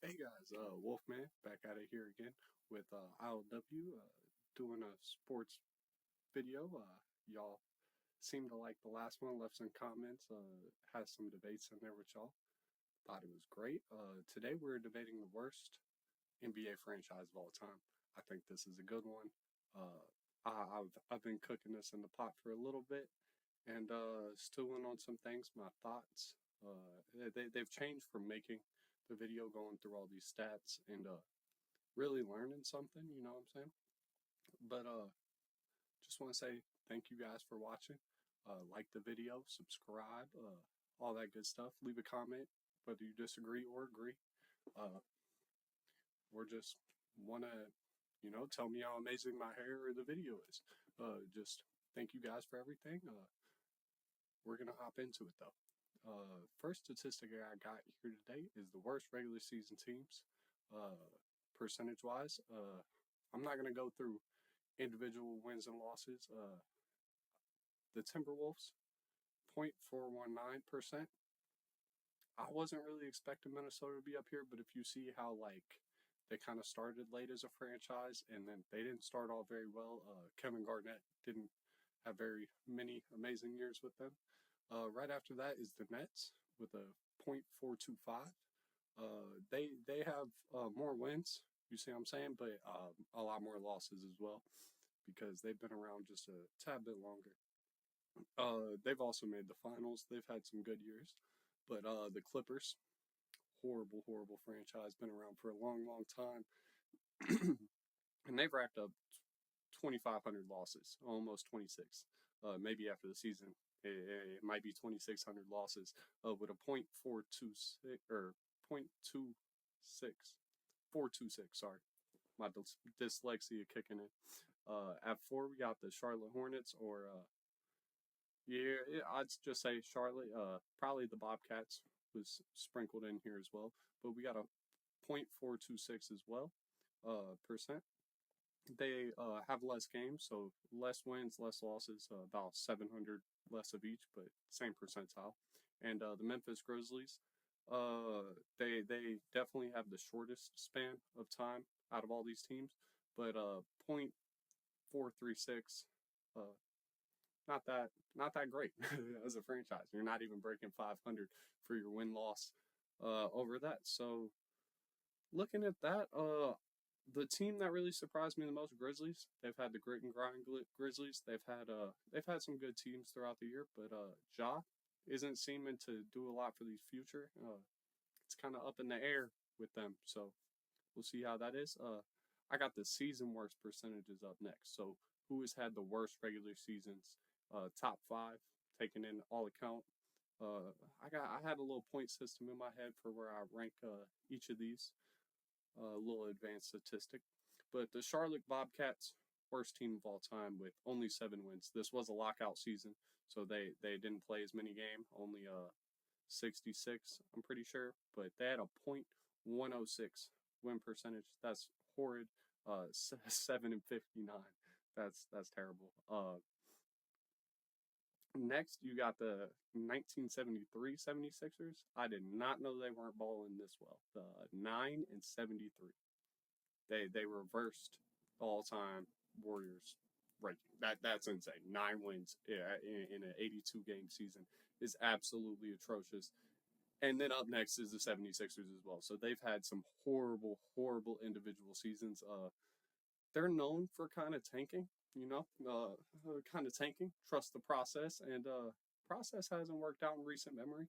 Hey guys, Wolfman back at it here again with ILW doing a sports video. Y'all seemed to like the last one, left some comments, has some debates in there with y'all. Thought it was great. Today we're debating the worst NBA franchise of all time. I think this is a good one. I've been cooking this in the pot for a little bit and stewing on some things, my thoughts. They've changed from making the video, going through all these stats and really learning something, you know what I'm saying? But just want to say thank you guys for watching. Like the video, subscribe, all that good stuff. Leave a comment whether you disagree or agree. Uh, or just want to, tell me how amazing my hair or the video is. Just thank you guys for everything. We're gonna hop into it though. First statistic I got here today is the worst regular season teams, percentage wise. I'm not gonna go through individual wins and losses. The Timberwolves, 0.419%. I wasn't really expecting Minnesota to be up here, but if you see how they kind of started late as a franchise, and then they didn't start all very well. Kevin Garnett didn't have very many amazing years with them. Right after that is the Nets with a 0.425. They have more wins, you see what I'm saying, but a lot more losses as well because they've been around just a tad bit longer. They've also made the finals. They've had some good years, but the Clippers, horrible, horrible franchise, been around for a long, long time, and they've racked up 2,500 losses, almost 26. Maybe after the season, it might be 2,600 losses with a 0.426 or 0.26, 426. Sorry, my dyslexia kicking in. At 4, we got the Charlotte Hornets, or yeah, I'd just say Charlotte. Probably the Bobcats was sprinkled in here as well, but we got a 0.426 as well, percent. They have less games, so less wins, less losses, about 700 less of each, but same percentile. And the Memphis Grizzlies, they definitely have the shortest span of time out of all these teams, but 0.436, not that great as a franchise. You're not even breaking 500 for your win loss over that. So looking at that, the team that really surprised me the most, Grizzlies. They've had the grit and grind Grizzlies. They've had some good teams throughout the year, but Ja isn't seeming to do a lot for these future. It's kind of up in the air with them, so we'll see how that is. I got the season worst percentages up next. So who has had the worst regular seasons? Top 5, taking in all account. I had a little point system in my head for where I rank each of these. A little advanced statistic. But the Charlotte Bobcats, worst team of all time with only 7 wins. This was a lockout season, so they didn't play as many games, only 66, I'm pretty sure. But they had a .106 win percentage. That's horrid. 7-59. That's terrible. Next, you got the 1973 76ers. I did not know they weren't balling this well. 9-73. They reversed all time Warriors ranking. That's insane. 9 wins in an 82 game season is absolutely atrocious. And then up next is the 76ers as well. So they've had some horrible, horrible individual seasons. They're known for kind of tanking, kind of tanking. Trust the process, and process hasn't worked out in recent memory,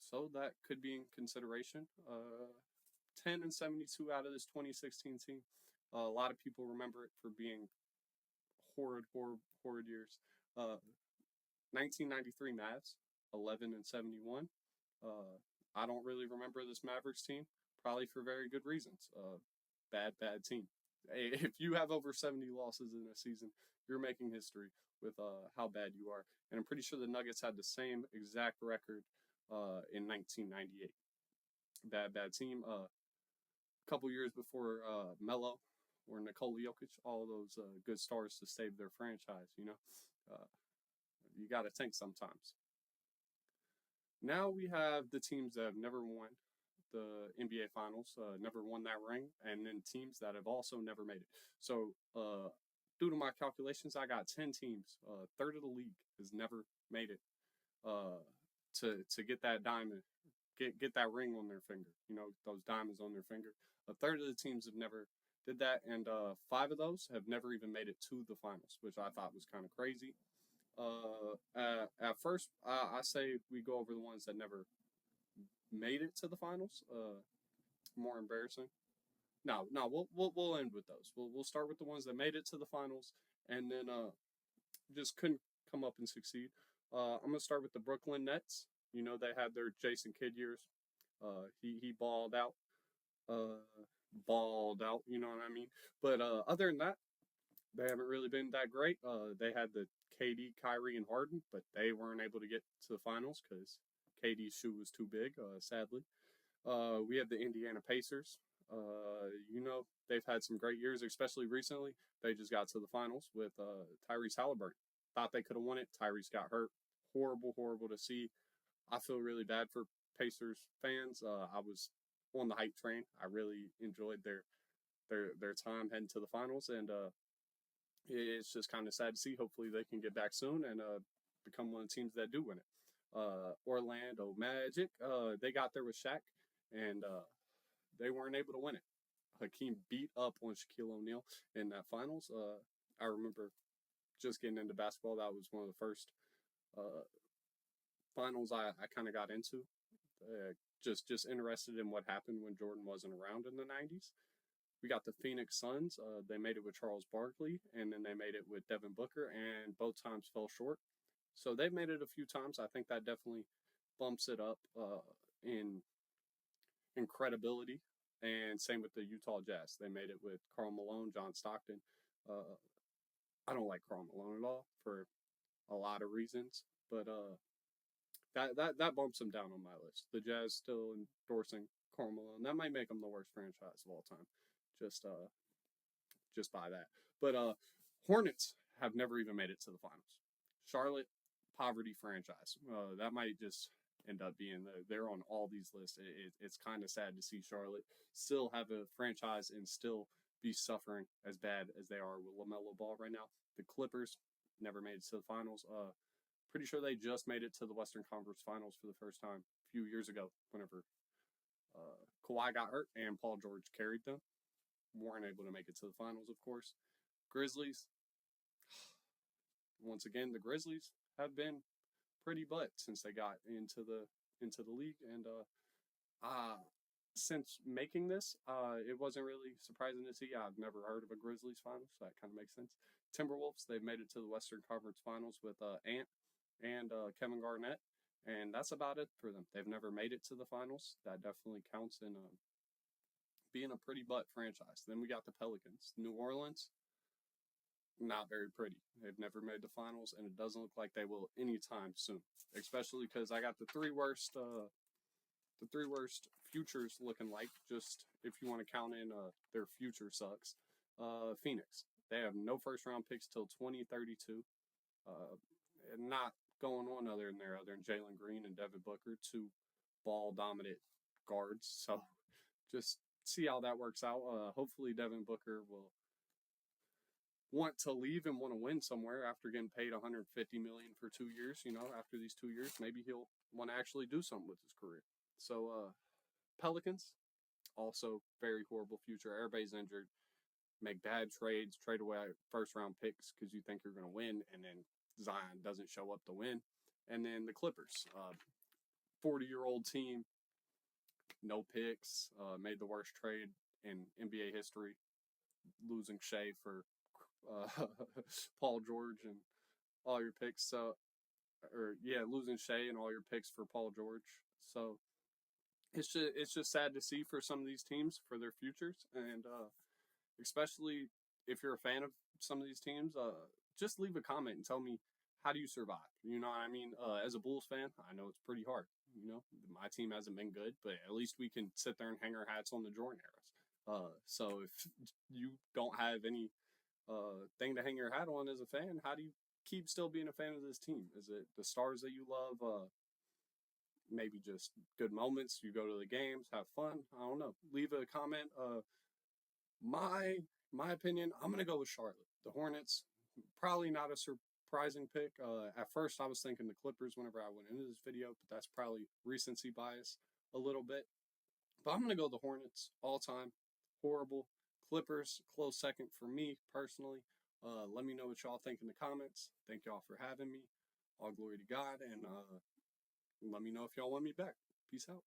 so that could be in consideration. 10-72 out of this 2016 team. A lot of people remember it for being horrid, horrid, horrid years. 1993 Mavs, 11-71. I don't really remember this Mavericks team, probably for very good reasons. Bad team. If you have over 70 losses in a season, you're making history with how bad you are. And I'm pretty sure the Nuggets had the same exact record in 1998. Bad team. A couple years before Melo or Nikola Jokic, all those good stars to save their franchise. You got to tank sometimes. Now we have the teams that have never won the NBA Finals, never won that ring, and then teams that have also never made it. So, due to my calculations, I got 10 teams. Third of the league has never made it to get that diamond, get that ring on their finger. Those diamonds on their finger. A third of the teams have never did that, and 5 of those have never even made it to the finals, which I thought was kind of crazy. At first, I say we go over the ones that never made it to the finals. More embarrassing. No, we'll end with those. We'll start with the ones that made it to the finals, and then just couldn't come up and succeed. I'm gonna start with the Brooklyn Nets. They had their Jason Kidd years. He balled out. Balled out. You know what I mean? But other than that, they haven't really been that great. They had the KD, Kyrie, and Harden, but they weren't able to get to the finals because KD's shoe was too big, sadly. We have the Indiana Pacers. They've had some great years, especially recently. They just got to the finals with Tyrese Halliburton. Thought they could have won it. Tyrese got hurt. Horrible, horrible to see. I feel really bad for Pacers fans. I was on the hype train. I really enjoyed their time heading to the finals, and it's just kind of sad to see. Hopefully they can get back soon and become one of the teams that do win it. Orlando Magic, they got there with Shaq, and they weren't able to win it. Hakeem beat up on Shaquille O'Neal in that finals. I remember just getting into basketball. That was one of the first finals I kind of got into. Just interested in what happened when Jordan wasn't around in the 90s. We got the Phoenix Suns. They made it with Charles Barkley, and then they made it with Devin Booker, and both times fell short. So they've made it a few times. I think that definitely bumps it up in credibility. And same with the Utah Jazz. They made it with Karl Malone, John Stockton. I don't like Karl Malone at all for a lot of reasons, but that bumps them down on my list. The Jazz still endorsing Karl Malone. That might make them the worst franchise of all time. Just by that. But Hornets have never even made it to the finals. Charlotte, poverty franchise. That might just end up being they're on all these lists. It's kind of sad to see Charlotte still have a franchise and still be suffering as bad as they are with LaMelo Ball right now. The Clippers never made it to the finals. Pretty sure they just made it to the Western Conference Finals for the first time a few years ago, whenever Kawhi got hurt and Paul George carried them. Weren't able to make it to the finals, of course. Grizzlies. Once again, the Grizzlies have been pretty butt since they got into the league, and since making this, it wasn't really surprising to see. I've never heard of a Grizzlies finals, so that kind of makes sense. Timberwolves, they've made it to the Western Conference Finals with Ant and Kevin Garnett, and that's about it for them. They've never made it to the finals. That definitely counts in being a pretty butt franchise. Then we got the Pelicans. New Orleans, not very pretty. They've never made the finals, and it doesn't look like they will anytime soon. Especially because I got the three worst futures looking like. Just if you want to count in their future sucks. Phoenix. They have no first round picks till 2032. And not going on other than Jalen Green and Devin Booker, two ball dominant guards. So just see how that works out. Hopefully Devin Booker will want to leave and want to win somewhere after getting paid $150 million for 2 years. After these 2 years, maybe he'll want to actually do something with his career. So Pelicans, also very horrible future. Everybody's injured. Make bad trades, trade away first round picks because you think you're going to win, and then Zion doesn't show up to win. And then the Clippers, 40-year-old team, no picks, made the worst trade in NBA history, losing Shea for Paul George and all your picks. Losing Shea and all your picks for Paul George. So it's just sad to see for some of these teams for their futures, and especially if you're a fan of some of these teams, just leave a comment and tell me, how do you survive? You know what I mean? As a Bulls fan, I know it's pretty hard. My team hasn't been good, but at least we can sit there and hang our hats on the Jordan eras. So if you don't have any thing to hang your hat on as a fan, how do you keep still being a fan of this team? Is it the stars that you love? maybe just good moments. You go to the games, have fun. I don't know. Leave a comment. My opinion, I'm gonna go with Charlotte. The Hornets, probably not a surprising pick. At first, I was thinking the Clippers whenever I went into this video, but that's probably recency bias a little bit. But I'm gonna go the Hornets all time. Horrible. Clippers, close second for me personally. Let me know what y'all think in the comments. Thank y'all for having me. All glory to God, and let me know if y'all want me back. Peace out.